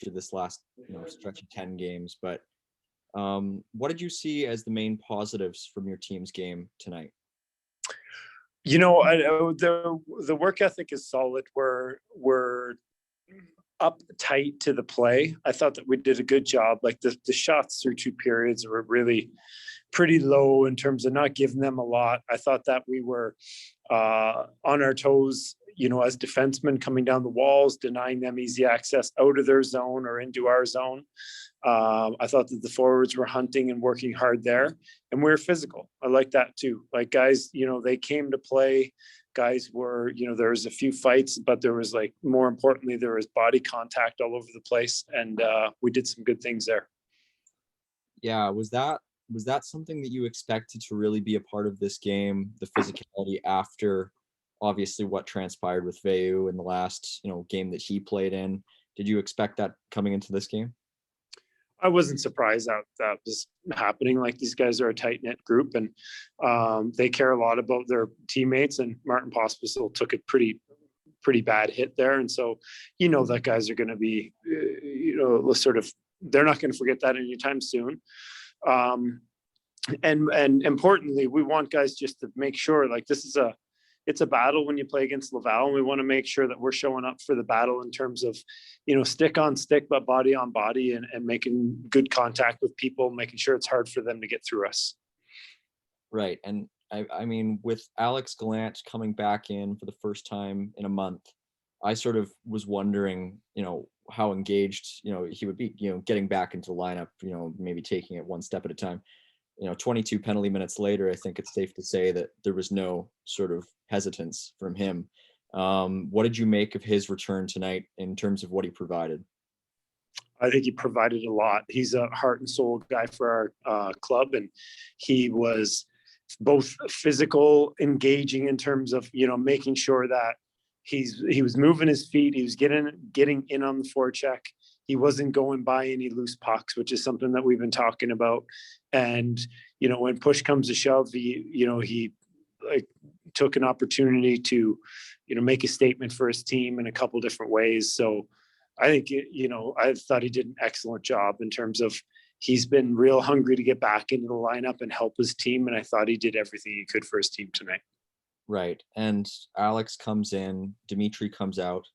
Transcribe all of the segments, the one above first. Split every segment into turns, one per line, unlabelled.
after this last stretch of 10 games. But what did you see as the main positives from your team's game tonight?
The work ethic is solid. We're up tight to the play. I thought that we did a good job. Like the shots through 2 periods were really pretty low in terms of not giving them a lot. I thought that we were on our toes, as defensemen coming down the walls, denying them easy access out of their zone or into our zone. I thought that the forwards were hunting and working hard there, and we were physical. I like that too. Like guys, they came to play. Guys were, there was a few fights, but there was more importantly, there was body contact all over the place, and we did some good things there.
Yeah, was that something that you expected to really be a part of this game, the physicality after obviously what transpired with Veu in the last, game that he played in? Did you expect that coming into this game?
I wasn't surprised that was happening. Like, these guys are a tight-knit group, and they care a lot about their teammates, and Martin Pospisil took a pretty bad hit there. And so, that guys are going to be, they're not going to forget that anytime soon. And importantly, we want guys just to make sure, it's a battle when you play against Laval, and we want to make sure that we're showing up for the battle in terms of, stick on stick, but body on body, and making good contact with people, making sure it's hard for them to get through us.
Right. And I mean, with Alex Gallant coming back in for the first time in a month, I sort of was wondering, how engaged, he would be, getting back into the lineup, maybe taking it one step at a time. 22 penalty minutes later, I think it's safe to say that there was no sort of hesitance from him. What did you make of his return tonight in terms of what he provided?
I think he provided a lot. He's a heart and soul guy for our club, and he was both physical, engaging in terms of, making sure that he was moving his feet, he was getting in on the forecheck. He wasn't going by any loose pucks, which is something that we've been talking about. And, when push comes to shove, he took an opportunity to, make a statement for his team in a couple different ways. So I think, I thought he did an excellent job in terms of, he's been real hungry to get back into the lineup and help his team. And I thought he did everything he could for his team tonight.
Right. And Alex comes in, Dimitri comes out.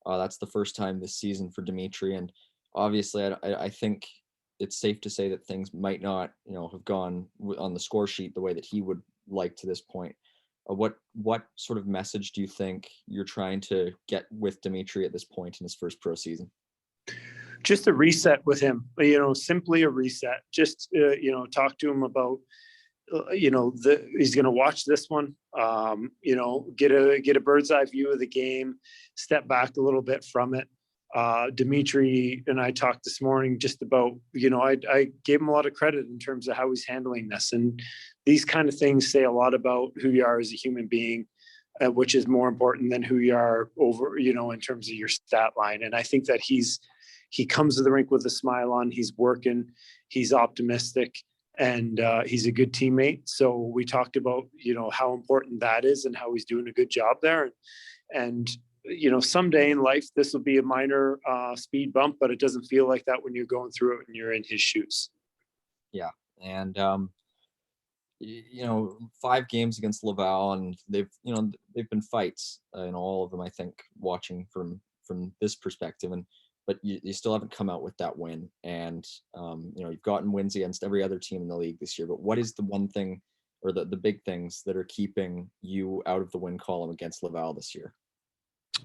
That's the first time this season for Dimitri. And obviously, I think it's safe to say that things might not, have gone on the score sheet the way that he would like to this point. What sort of message do you think you're trying to get with Dimitri at this point in his first pro season?
Just a reset with him, simply a reset. Just, talk to him about, he's going to watch this one, get a bird's eye view of the game, step back a little bit from it. Dimitri and I talked this morning just about, I gave him a lot of credit in terms of how he's handling this. And these kind of things say a lot about who you are as a human being, which is more important than who you are over, in terms of your stat line. And I think that he comes to the rink with a smile on, he's working, he's optimistic, and he's a good teammate. So we talked about, how important that is and how he's doing a good job there. And someday in life, this will be a minor speed bump, but it doesn't feel like that when you're going through it and you're in his shoes.
Yeah. And, 5 games against Laval, and they've been fights in all of them, I think, watching from this perspective. But you still haven't come out with that win. And, you've gotten wins against every other team in the league this year. But what is the one thing, or the big things that are keeping you out of the win column against Laval this year?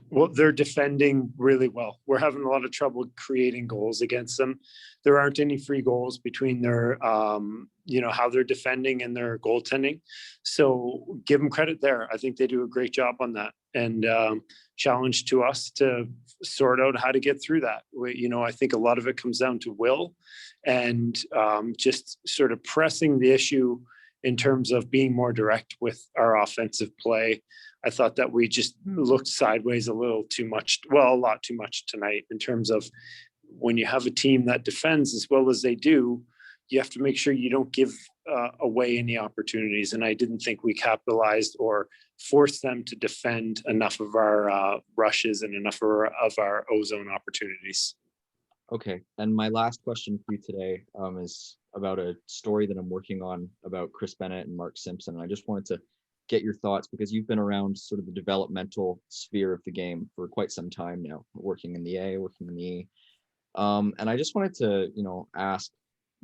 Well, they're defending really well. We're having a lot of trouble creating goals against them. There aren't any free goals between their, how they're defending and their goaltending. So give them credit there. I think they do a great job on that, and challenge to us to sort out how to get through that. I think a lot of it comes down to will, and just sort of pressing the issue in terms of being more direct with our offensive play. I thought that we just looked sideways a lot too much tonight, in terms of, when you have a team that defends as well as they do, you have to make sure you don't give away any opportunities. And I didn't think we capitalized or forced them to defend enough of our rushes and enough of our ozone opportunities.
Okay, and my last question for you today is about a story that I'm working on about Chris Bennett and Mark Simpson. And I just wanted to get your thoughts because you've been around sort of the developmental sphere of the game for quite some time now, working in the A, working in the E. And I just wanted to, ask,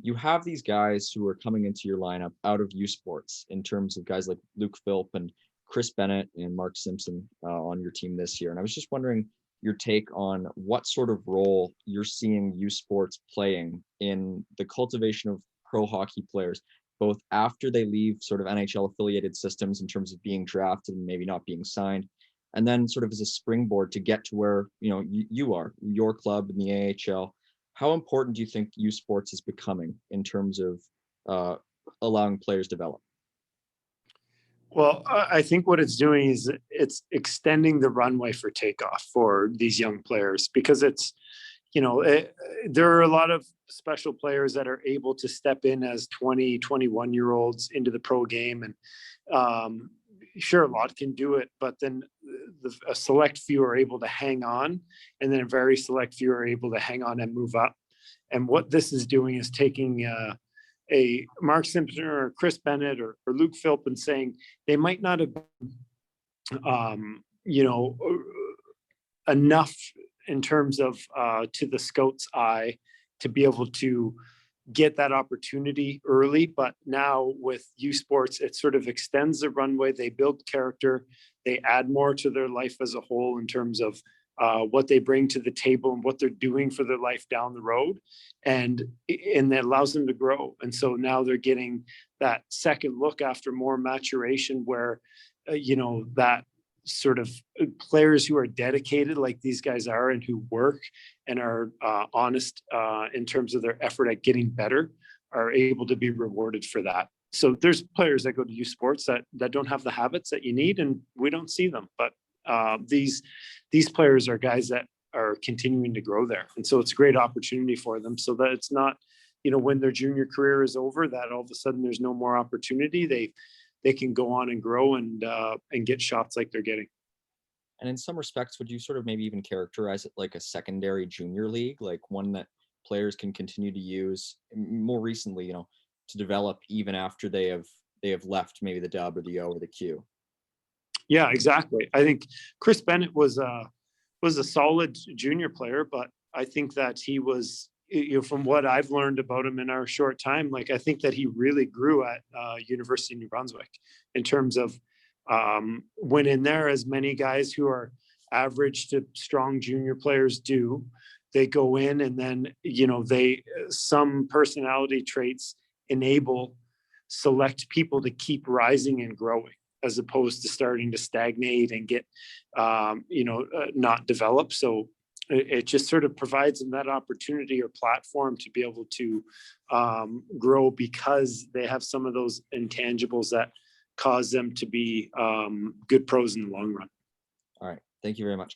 you have these guys who are coming into your lineup out of U Sports in terms of guys like Luke Philp and Chris Bennett and Mark Simpson on your team this year. And I was just wondering your take on what sort of role you're seeing U Sports playing in the cultivation of pro hockey players, both after they leave sort of NHL affiliated systems in terms of being drafted and maybe not being signed, and then sort of as a springboard to get to where you are, your club in the AHL. How important do you think U Sports is becoming in terms of uh, allowing players develop?
Well, I think what it's doing is it's extending the runway for takeoff for these young players because it's, there are a lot of special players that are able to step in as 20, 21-year-olds into the pro game. And sure, a lot can do it, but then a select few are able to hang on, and then a very select few are able to hang on and move up. And what this is doing is taking a Mark Simpson or Chris Bennett or Luke Philp and saying they might not have, enough in terms of to the scout's eye to be able to get that opportunity early. But now with U Sports, it sort of extends the runway. They build character. They add more to their life as a whole in terms of what they bring to the table and what they're doing for their life down the road. And that allows them to grow. And so now they're getting that second look after more maturation where, that sort of players who are dedicated like these guys are and who work and are honest in terms of their effort at getting better are able to be rewarded for that. So there's players that go to U Sports that don't have the habits that you need, and we don't see them. But these players are guys that are continuing to grow there, and so it's a great opportunity for them. So that it's not, when their junior career is over, that all of a sudden there's no more opportunity. They can go on and grow and get shots like they're getting.
And in some respects, would you sort of maybe even characterize it like a secondary junior league, like one that players can continue to use more recently, to develop even after they have left maybe the dub or the O or the Q?
Yeah, exactly. I think Chris Bennett was a solid junior player, but I think that he was, from what I've learned about him in our short time, like I think that he really grew at University of New Brunswick in terms of went in there as many guys who are average to strong junior players do. They go in and then, some personality traits enable select people to keep rising and growing as opposed to starting to stagnate and get, not develop. So it just sort of provides them that opportunity or platform to be able to grow because they have some of those intangibles that cause them to be good pros in the long run.
All right. Thank you very much.